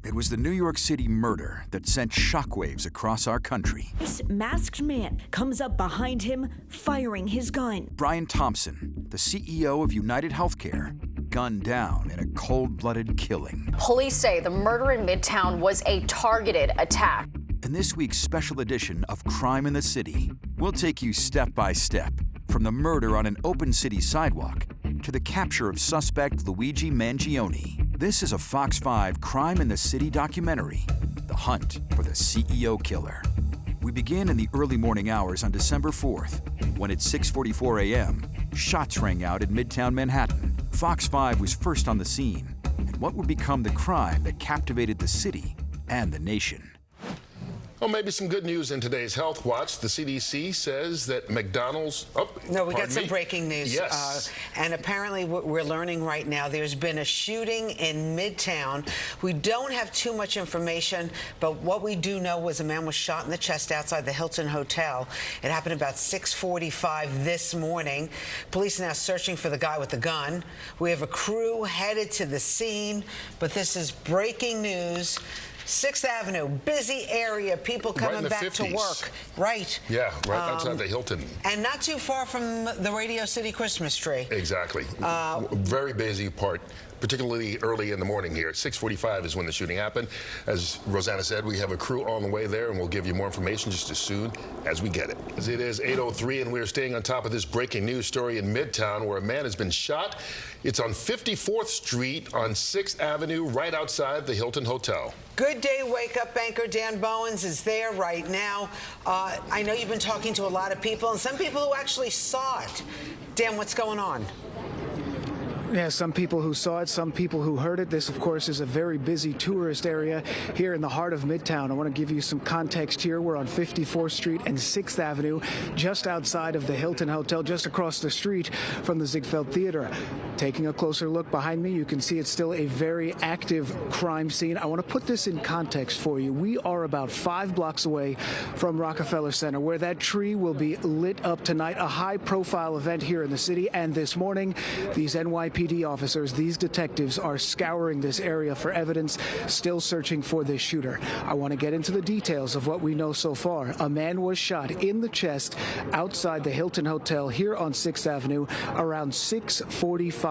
It was the New York City murder that sent shockwaves across our country. This masked man comes up behind him, firing his gun. Brian Thompson, the CEO of UnitedHealthcare, gunned down in a cold-blooded killing. Police say the murder in Midtown was a targeted attack. In this week's special edition of Crime in the City, we'll take you step by step from the murder on an open city sidewalk to the capture of suspect Luigi Mangione. This is a Fox 5 Crime in the City documentary, The Hunt for the CEO Killer. We begin in the early morning hours on December 4th, when at 6:44 a.m., shots rang out in Midtown Manhattan. Fox 5 was first on the scene, and what would become the crime that captivated the city and the nation. Well, maybe some good news in today's Health Watch. The CDC says that McDonald's... No, we got some breaking news. Yes. And apparently what we're learning right now, there's been a shooting in Midtown. We don't have too much information, but what we do know was a man was shot in the chest outside the Hilton Hotel. It happened about 6:45 this morning. Police are now searching for the guy with the gun. We have a crew headed to the scene, but this is breaking news. 6th Avenue, busy area, people coming back 50s. to work. Right. Yeah, right outside the Hilton. And not too far from the Radio City Christmas tree. Exactly. Very busy part, particularly early in the morning here. 6:45 is when the shooting happened. As Rosanna said, we have a crew on the way there, and we'll give you more information just as soon as we get it. As it is 8:03, and we're staying on top of this breaking news story in Midtown, where a man has been shot. It's on 54th Street on 6th Avenue, right outside the Hilton Hotel. Good Day Wake Up anchor Dan Bowens is there right now. I know you've been talking to a lot of people, and some people who actually saw it. Dan, what's going on? Yeah, some people who saw it, some people who heard it. This, of course, is a very busy tourist area here in the heart of Midtown. I want to give you some context here. We're on 54th Street and 6th Avenue, just outside of the Hilton Hotel, just across the street from the Ziegfeld Theater. Taking a closer look behind me, you can see it's still a very active crime scene. I want to put this in context for you. We are about 5 blocks away from Rockefeller Center, where that tree will be lit up tonight, a high-profile event here in the city. And this morning, these NYPD officers, these detectives, are scouring this area for evidence, still searching for this shooter. I want to get into the details of what we know so far. A man was shot in the chest outside the Hilton Hotel here on 6th Avenue around 6:45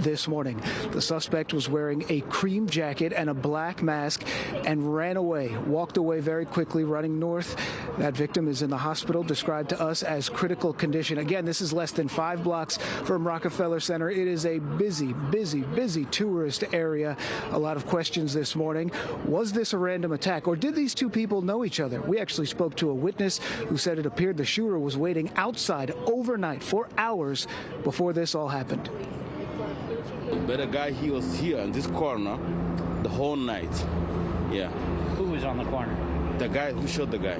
this morning. The suspect was wearing a cream jacket and a black mask and ran away, walked away very quickly, running north. That victim is in the hospital, described to us as critical condition. Again, this is less than 5 blocks from Rockefeller Center. It is a busy tourist area. A lot of questions this morning. Was this a random attack, or did these two people know each other? We actually spoke to a witness who said it appeared the shooter was waiting outside overnight for hours before this all happened. But the guy, he was here in this corner the whole night. Yeah. Who was on the corner? The guy who shot the guy.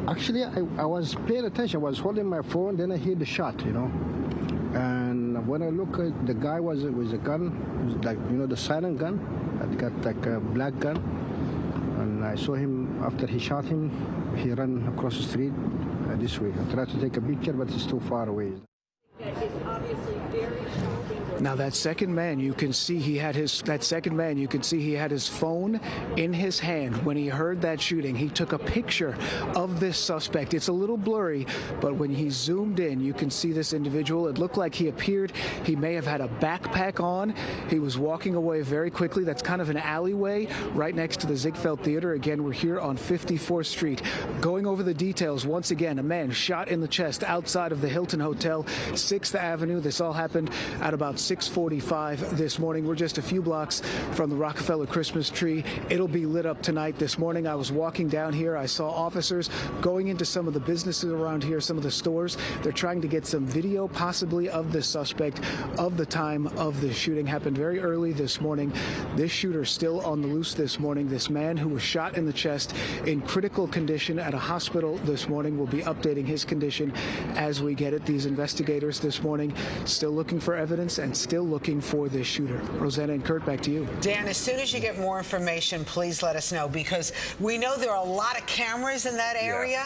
Actually, I was paying attention. I was holding my phone, then I hear the shot, And when I look at the guy was with a gun, like, the silent gun. It got like a black gun. And I saw him after he shot him, he ran across the street this way. I tried to take a picture, but it's too far away. Now that second man, you can see he had his phone in his hand when he heard that shooting. He took a picture of this suspect. It's a little blurry, but when he zoomed in, you can see this individual. It looked like he may have had a backpack on. He was walking away very quickly. That's kind of an alleyway right next to the Ziegfeld Theater. Again, we're here on 54th Street. Going over the details once again, a man shot in the chest outside of the Hilton Hotel, 6th Avenue. This all happened at about 6:45 this morning. We're just a few blocks from the Rockefeller Christmas tree. It'll be lit up tonight. This morning I was walking down here. I saw officers going into some of the businesses around here, some of the stores. They're trying to get some video possibly of the suspect, of the time of the shooting. Happened very early this morning. This shooter still on the loose this morning. This man who was shot in the chest in critical condition at a hospital this morning. We'll be updating his condition as we get it. These investigators this morning still looking for evidence and still looking for this shooter. Rosanna and Kurt, back to you. Dan, as soon as you get more information, please let us know, because we know there are a lot of cameras in that area.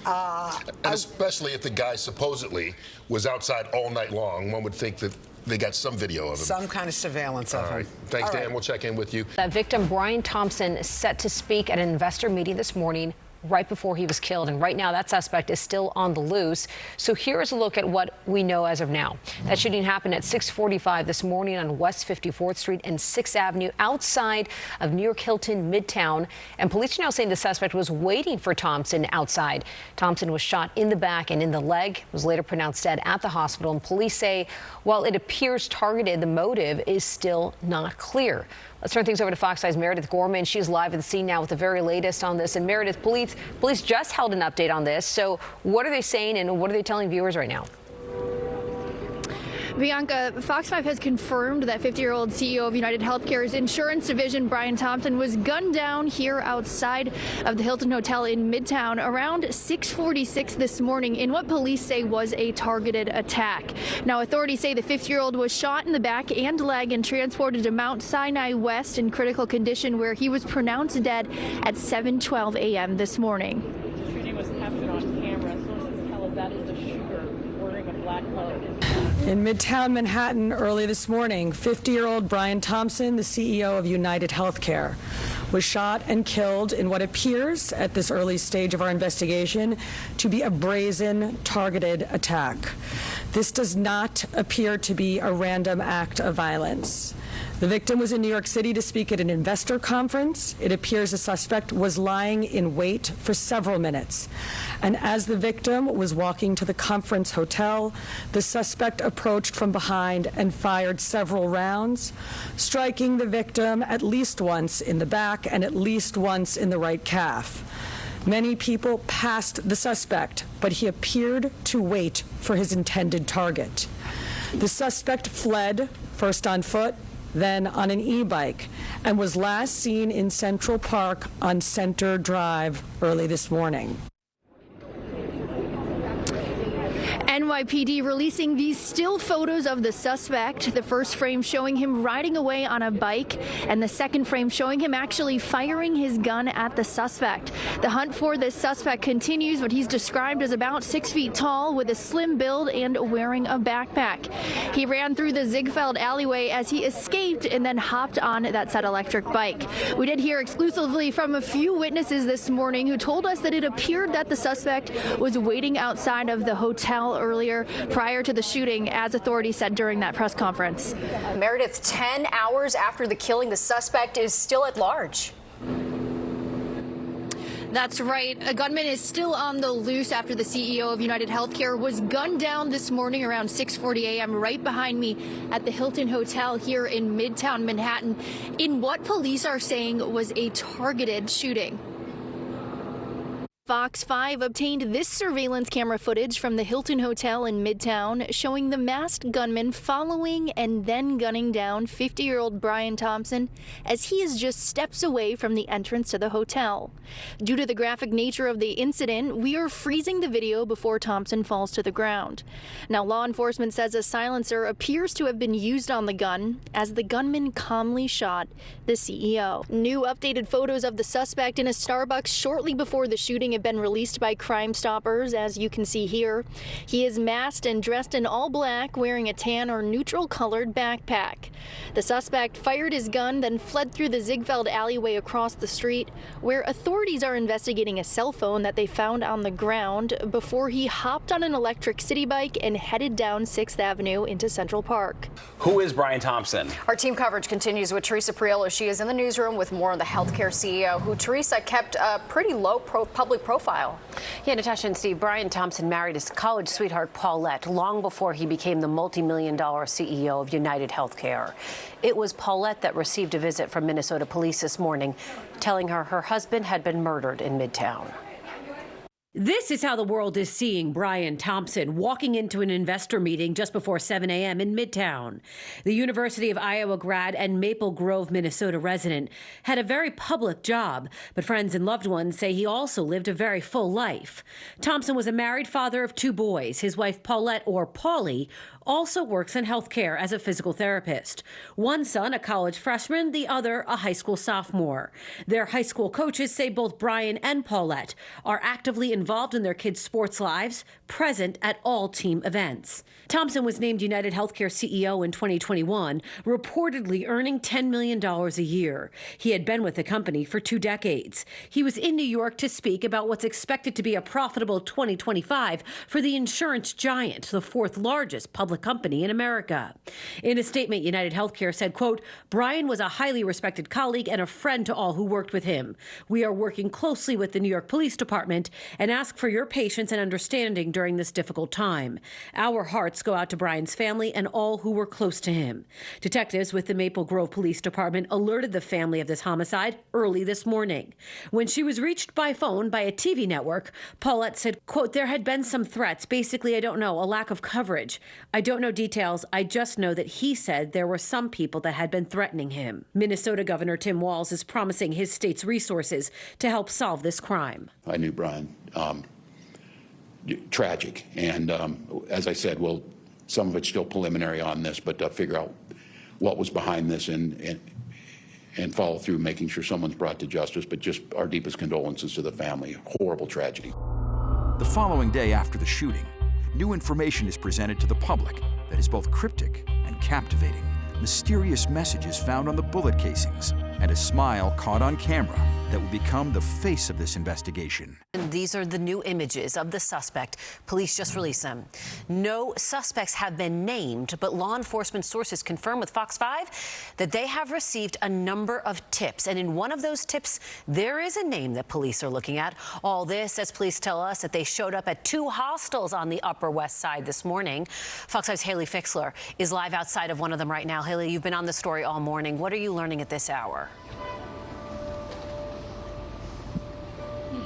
And especially if the guy supposedly was outside all night long, one would think that they got some video of him. Some kind of surveillance of him. All right. Thanks, Dan. We'll check in with you. That victim, Brian Thompson, set to speak at an investor meeting this morning right before he was killed. And right now, that suspect is still on the loose. So here's a look at what we know as of now. That shooting happened at 6:45 this morning on West 54th Street and 6th Avenue outside of New York Hilton Midtown. And police are now saying the suspect was waiting for Thompson outside. Thompson was shot in the back and in the leg, was later pronounced dead at the hospital. And police say while it appears targeted, the motive is still not clear. Let's turn things over to Fox 5's Meredith Gorman. She's live at the scene now with the very latest on this. And Meredith, police just held an update on this. So what are they saying and what are they telling viewers right now? Bianca, Fox 5 has confirmed that 50-year-old CEO of UnitedHealthcare's insurance division, Brian Thompson, was gunned down here outside of the Hilton Hotel in Midtown around 6:46 this morning in what police say was a targeted attack. Now, authorities say the 50-year-old was shot in the back and leg and transported to Mount Sinai West in critical condition, where he was pronounced dead at 7:12 a.m. this morning. The shooting was captured on camera. Sources tell us that is the shooter wearing a black cloak. In Midtown Manhattan early this morning, 50-year-old Brian Thompson, the CEO of UnitedHealthcare, was shot and killed in what appears, at this early stage of our investigation, to be a brazen, targeted attack. This does not appear to be a random act of violence. The victim was in New York City to speak at an investor conference. It appears the suspect was lying in wait for several minutes. And as the victim was walking to the conference hotel, the suspect approached from behind and fired several rounds, striking the victim at least once in the back and at least once in the right calf. Many people passed the suspect, but he appeared to wait for his intended target. The suspect fled, first on foot, then on an e-bike, and was last seen in Central Park on Center Drive early this morning. NYPD releasing these still photos of the suspect. The first frame showing him riding away on a bike, and the second frame showing him actually firing his gun at the suspect. The hunt for this suspect continues, but he's described as about 6 feet tall with a slim build and wearing a backpack. He ran through the Ziegfeld alleyway as he escaped and then hopped on that said electric bike. We did hear exclusively from a few witnesses this morning who told us that it appeared that the suspect was waiting outside of the hotel earlier prior to the shooting, as authorities said during that press conference. Meredith, 10 hours after the killing, the suspect is still at large. That's right. A gunman is still on the loose after the CEO of UnitedHealthcare was gunned down this morning around 6:40 a.m. right behind me at the Hilton Hotel here in Midtown Manhattan in what police are saying was a targeted shooting. Fox 5 obtained this surveillance camera footage from the Hilton Hotel in Midtown showing the masked gunman following and then gunning down 50-year-old Brian Thompson as he is just steps away from the entrance to the hotel. Due to the graphic nature of the incident, we are freezing the video before Thompson falls to the ground. Now, law enforcement says a silencer appears to have been used on the gun as the gunman calmly shot the CEO. New updated photos of the suspect in a Starbucks shortly before the shooting have been released by Crime Stoppers, as you can see here. He is masked and dressed in all black, wearing a tan or neutral colored backpack. The suspect fired his gun, then fled through the Ziegfeld alleyway across the street, where authorities are investigating a cell phone that they found on the ground before he hopped on an electric city bike and headed down 6th Avenue into Central Park. Who is Brian Thompson? Our team coverage continues with Teresa Priolo. She is in the newsroom with more on the healthcare CEO, who, Teresa, kept a pretty low public profile. Yeah, Natasha and Steve, Brian Thompson married his college sweetheart Paulette long before he became the multi-million-dollar CEO of UnitedHealthcare. It was Paulette that received a visit from Minnesota police this morning, telling her her husband had been murdered in Midtown. This is how the world is seeing Brian Thompson walking into an investor meeting just before 7 a.m. in Midtown. The University of Iowa grad and Maple Grove, Minnesota resident had a very public job, but friends and loved ones say he also lived a very full life. Thompson was a married father of 2 boys. His wife Paulette, or Paulie, also works in healthcare as a physical therapist. One son, a college freshman, the other, a high school sophomore. Their high school coaches say both Brian and Paulette are actively involved in their kids' sports lives, present at all team events. Thompson was named UnitedHealthcare CEO in 2021, reportedly earning $10 million a year. He had been with the company for 2 decades. He was in New York to speak about what's expected to be a profitable 2025 for the insurance giant, the 4th largest public company in America. In a statement, UnitedHealthcare said, quote, Brian was a highly respected colleague and a friend to all who worked with him. We are working closely with the New York Police Department and ask for your patience and understanding during this difficult time. Our hearts go out to Brian's family and all who were close to him. Detectives with the Maple Grove Police Department alerted the family of this homicide early this morning. When she was reached by phone by a TV network, Paulette said, quote, there had been some threats. Basically, I don't know, a lack of coverage. I don't know details. I just know that he said there were some people that had been threatening him. Minnesota Governor Tim Walz is promising his state's resources to help solve this crime. I knew Brian. Tragic. And as I said, well, some of it's still preliminary on this, but figure out what was behind this and follow through, making sure someone's brought to justice. But just our deepest condolences to the family. Horrible tragedy. The following day after the shooting, new information is presented to the public that is both cryptic and captivating. Mysterious messages found on the bullet casings and a smile caught on camera that will become the face of this investigation. And these are the new images of the suspect. Police just released them. No suspects have been named, but law enforcement sources confirm with Fox 5 that they have received a number of tips. And in one of those tips, there is a name that police are looking at. All this as police tell us that they showed up at 2 hostels on the Upper West Side this morning. Fox 5's Haley Fixler is live outside of one of them right now. Haley, you've been on the story all morning. What are you learning at this hour?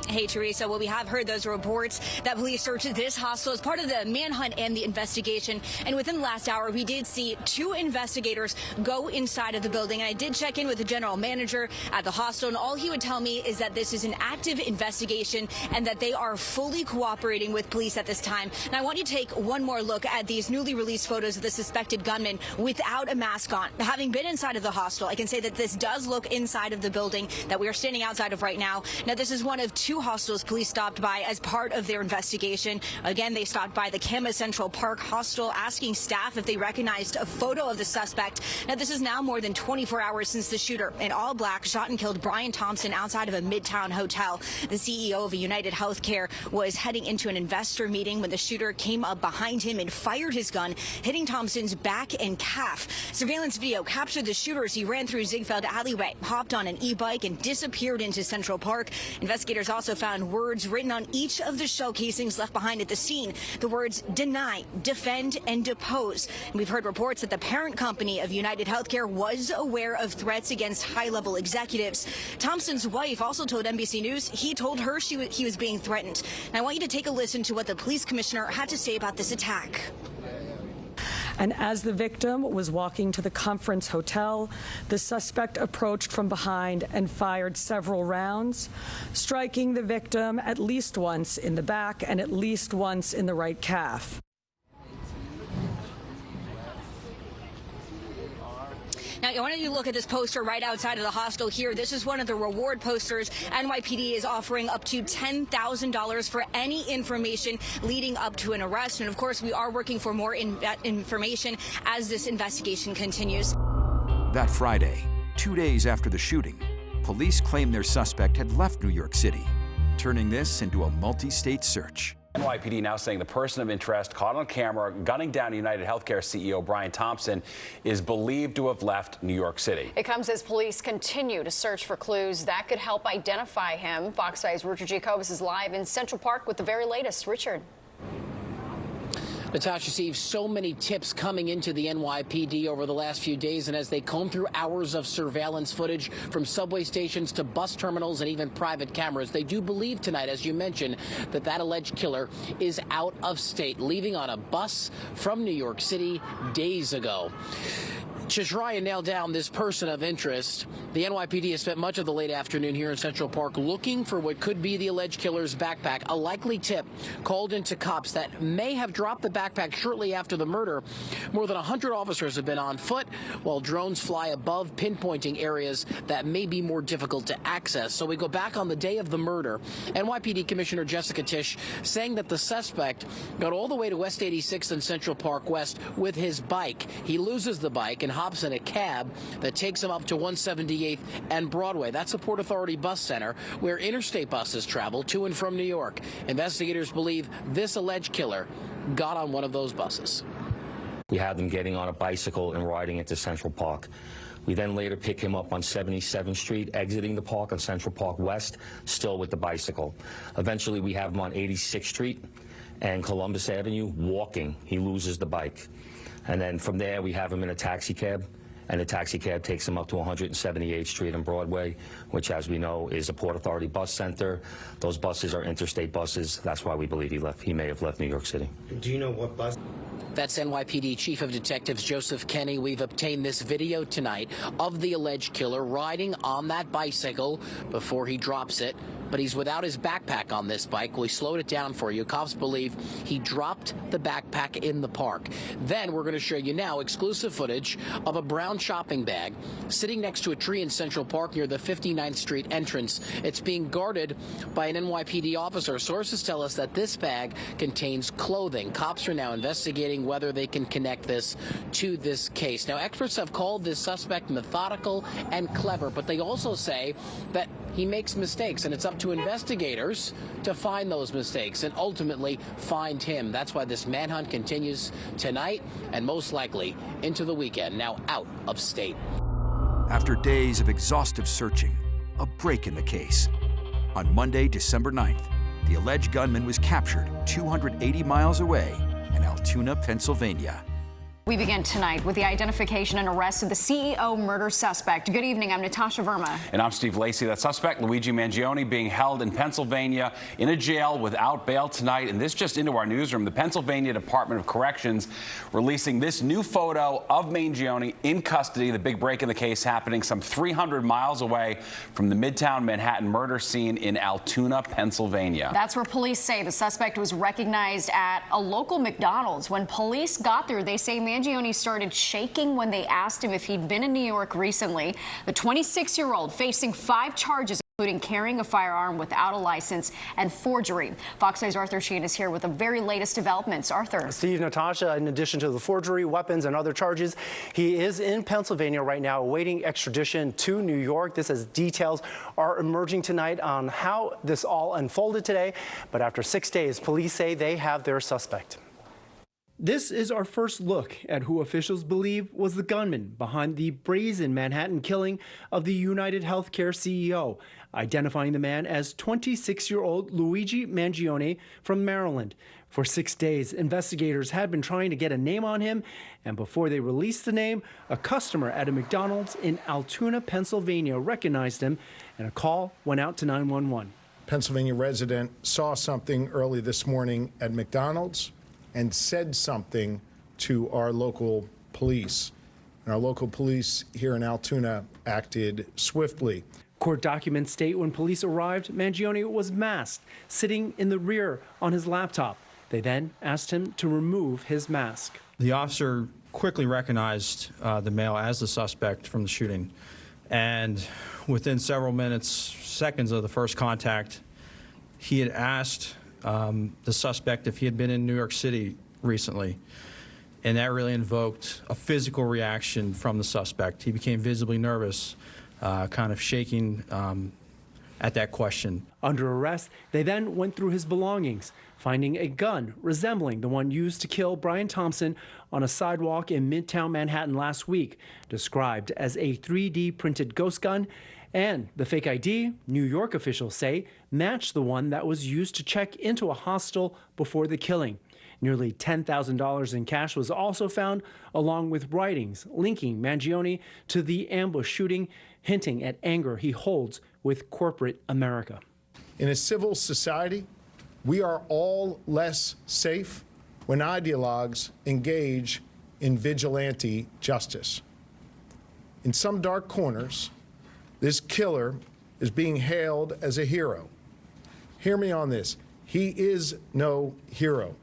Hey, Teresa. Well, we have heard those reports that police searched this hostel as part of the manhunt and the investigation. And within the last hour, we did see 2 investigators go inside of the building. And I did check in with the general manager at the hostel, and all he would tell me is that this is an active investigation and that they are fully cooperating with police at this time. And I want you to take one more look at these newly released photos of the suspected gunman without a mask on. Having been inside of the hostel, I can say that this does look inside of the building that we are standing outside of right now. Now, this is one of 2 hostels police stopped by as part of their investigation. Again, they stopped by the Kama Central Park hostel asking staff if they recognized a photo of the suspect. Now, this is now more than 24 hours since the shooter in all black shot and killed Brian Thompson outside of a Midtown hotel. The CEO of UnitedHealthcare was heading into an investor meeting when the shooter came up behind him and fired his gun, hitting Thompson's back and calf. Surveillance video captured the shooter as he ran through Ziegfeld alleyway, hopped on an e-bike, and disappeared into Central Park. Investigators also found words written on each of the shell casings left behind at the scene. The words deny, defend, and depose. And we've heard reports that the parent company of UnitedHealthcare was aware of threats against high-level executives. Thompson's wife also told NBC News he told her he was being threatened. And I want you to take a listen to what the police commissioner had to say about this attack. And as the victim was walking to the conference hotel, the suspect approached from behind and fired several rounds, striking the victim at least once in the back and at least once in the right calf. Now, I want you to look at this poster right outside of the hostel here. This is one of the reward posters. NYPD is offering up to $10,000 for any information leading up to an arrest. And of course, we are working for more information as this investigation continues. That Friday, 2 days after the shooting, police claimed their suspect had left New York City, turning this into a multi-state search. NYPD now saying the person of interest caught on camera gunning down UnitedHealthcare CEO Brian Thompson is believed to have left New York City. It comes as police continue to search for clues that could help identify him. Fox 5's Richard Jacobus is live in Central Park with the very latest. Richard. Natasha, Steve, so many tips coming into the NYPD over the last few days, and as they comb through hours of surveillance footage from subway stations to bus terminals and even private cameras, they do believe tonight, as you mentioned, that alleged killer is out of state, leaving on a bus from New York City days ago. To try and nail down this person of interest, the NYPD has spent much of the late afternoon here in Central Park looking for what could be the alleged killer's backpack. A likely tip called into cops that may have dropped the backpack shortly after the murder. More than 100 officers have been on foot, while drones fly above, pinpointing areas that may be more difficult to access. So we go back on the day of the murder. NYPD Commissioner Jessica Tisch saying that the suspect got all the way to West 86th and Central Park West with his bike. He loses the bike and hops in a cab that takes him up to 178th and Broadway. That's the Port Authority Bus Center, where interstate buses travel to and from New York. Investigators believe this alleged killer got on one of those buses. We had them getting on a bicycle and riding into Central Park. We then later pick him up on 77th Street, exiting the park on Central Park West, still with the bicycle. Eventually, we have him on 86th Street and Columbus Avenue, walking. He loses the bike. And then from there, we have him in a taxi cab, and the taxi cab takes him up to 178th Street and Broadway, which, as we know, is a Port Authority bus center. Those buses are interstate buses. That's why we believe he may have left New York City. Do you know what bus? That's NYPD Chief of Detectives Joseph Kenny. We've obtained this video tonight of the alleged killer riding on that bicycle before he drops it. But he's without his backpack on this bike. We slowed it down for you. Cops believe he dropped the backpack in the park. Then we're going to show you now exclusive footage of a brown shopping bag sitting next to a tree in Central Park near the 59th Street entrance. It's being guarded by an NYPD officer. Sources tell us that this bag contains clothing. Cops are now investigating whether they can connect this to this case. Now, experts have called this suspect methodical and clever, but they also say that he makes mistakes, and it's up to investigators to find those mistakes and ultimately find him. That's why this manhunt continues tonight and most likely into the weekend, now out of state. After days of exhaustive searching, a break in the case. On Monday, December 9th, the alleged gunman was captured 280 miles away in Altoona, Pennsylvania. We begin tonight with the identification and arrest of the CEO murder suspect. Good evening, I'm Natasha Verma. And I'm Steve Lacey. That suspect, Luigi Mangione, being held in Pennsylvania in a jail without bail tonight. And this just into our newsroom, the Pennsylvania Department of Corrections releasing this new photo of Mangione in custody. The big break in the case happening some 300 miles away from the Midtown Manhattan murder scene in Altoona, Pennsylvania. That's where police say the suspect was recognized at a local McDonald's. When police got there, they say Mangione started shaking when they asked him if he'd been in New York recently. The 26-year-old facing 5 charges, including carrying a firearm without a license and forgery. Fox 5's Arthur Sheehan is here with the very latest developments. Arthur. Steve, Natasha, in addition to the forgery, weapons, and other charges, he is in Pennsylvania right now awaiting extradition to New York. This as details are emerging tonight on how this all unfolded today. But after 6 days, police say they have their suspect. This is our first look at who officials believe was the gunman behind the brazen Manhattan killing of the UnitedHealthcare CEO, identifying the man as 26-year-old Luigi Mangione from Maryland. For 6 days, investigators had been trying to get a name on him, and before they released the name, a customer at a McDonald's in Altoona, Pennsylvania recognized him, and a call went out to 911. Pennsylvania resident saw something early this morning at McDonald's and said something to our local police. And our local police here in Altoona acted swiftly. Court documents state when police arrived, Mangione was masked, sitting in the rear on his laptop. They then asked him to remove his mask. The officer quickly recognized the male as the suspect from the shooting. And within several minutes, seconds of the first contact, he had asked the suspect if he had been in New York City recently, and that really invoked a physical reaction from the suspect. He became visibly nervous, kind of shaking at that question. Under arrest, they then went through his belongings, finding a gun resembling the one used to kill Brian Thompson on a sidewalk in Midtown Manhattan last week, described as a 3D printed ghost gun. And the fake ID, New York officials say, matched the one that was used to check into a hostel before the killing. Nearly $10,000 in cash was also found, along with writings linking Mangione to the ambush shooting, hinting at anger he holds with corporate America. In a civil society, we are all less safe when ideologues engage in vigilante justice. In some dark corners, this killer is being hailed as a hero. Hear me on this. He is no hero.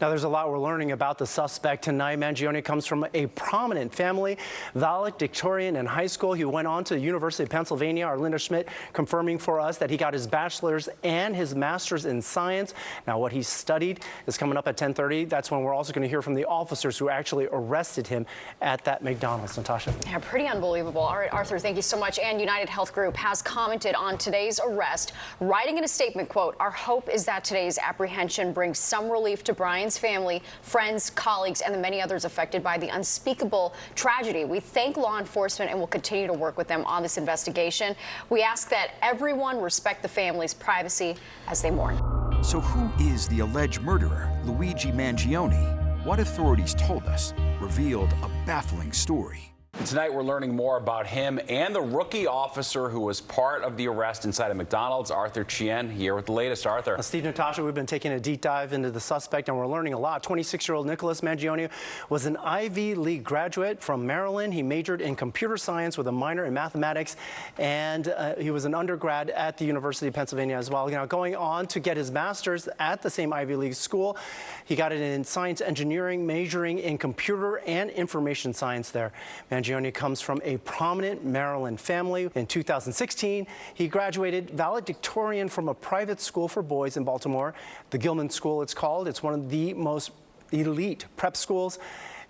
Now, there's a lot we're learning about the suspect tonight. Mangione comes from a prominent family, valedictorian in high school. He went on to the University of Pennsylvania. Our Linda Schmidt confirming for us that he got his bachelor's and his master's in science. Now, what he studied is coming up at 10:30. That's when we're also going to hear from the officers who actually arrested him at that McDonald's. Natasha. Yeah, pretty unbelievable. All right, Arthur, thank you so much. And United Health Group has commented on today's arrest, writing in a statement, quote, "Our hope is that today's apprehension brings some relief to Brian's family, friends, colleagues, and the many others affected by the unspeakable tragedy. We thank law enforcement and will continue to work with them on this investigation. We ask that everyone respect the family's privacy as they mourn." So who is the alleged murderer, Luigi Mangione? What authorities told us revealed a baffling story. Tonight, we're learning more about him and the rookie officer who was part of the arrest inside of McDonald's. Arthur Chien here with the latest. Arthur. Steve, Natasha, we've been taking a deep dive into the suspect, and we're learning a lot. 26-year-old Nicholas Mangione was an Ivy League graduate from Maryland. He majored in computer science with a minor in mathematics, and he was an undergrad at the University of Pennsylvania as well. Now, going on to get his master's at the same Ivy League school, he got it in science engineering, majoring in computer and information science there. Mangione comes from a prominent Maryland family. In 2016, he graduated valedictorian from a private school for boys in Baltimore, the Gunman School it's called. It's one of the most elite prep schools.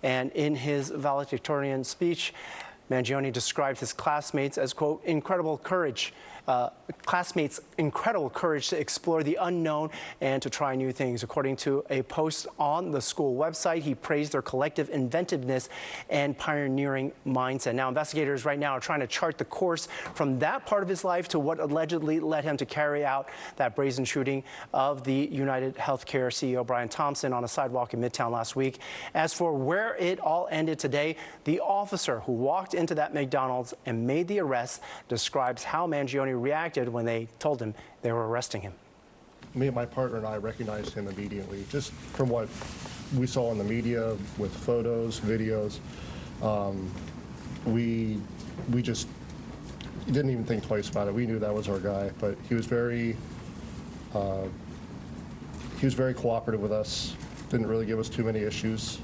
And in his valedictorian speech, Mangione described his classmates as, quote, incredible courage to explore the unknown and to try new things. According to a post on the school website, he praised their collective inventiveness and pioneering mindset. Now, investigators right now are trying to chart the course from that part of his life to what allegedly led him to carry out that brazen shooting of the UnitedHealthcare CEO Brian Thompson on a sidewalk in Midtown last week. As for where it all ended today, the officer who walked into that McDonald's and made the arrest describes how Mangione reacted when they told him they were arresting him. Me and my partner and I recognized him immediately, just from what we saw in the media with photos, videos. We just didn't even think twice about it. We knew that was our guy, but he was very cooperative with us. Didn't really give us too many issues.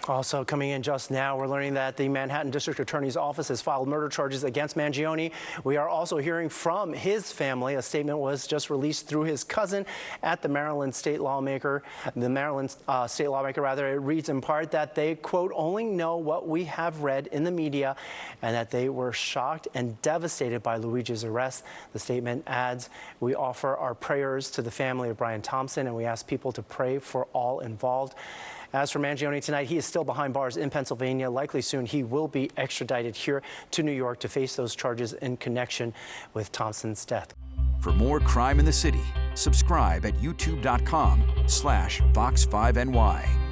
Also coming in just now, we're learning that the Manhattan District Attorney's Office has filed murder charges against Mangione. We are also hearing from his family. A statement was just released through his cousin at the Maryland state lawmaker. It reads in part that they, quote, only know what we have read in the media, and that they were shocked and devastated by Luigi's arrest. The statement adds, we offer our prayers to the family of Brian Thompson, and we ask people to pray for all involved. As for Mangione tonight, he is still behind bars in Pennsylvania. Likely soon he will be extradited here to New York to face those charges in connection with Thompson's death. For more crime in the city, subscribe at youtube.com/Fox5NY.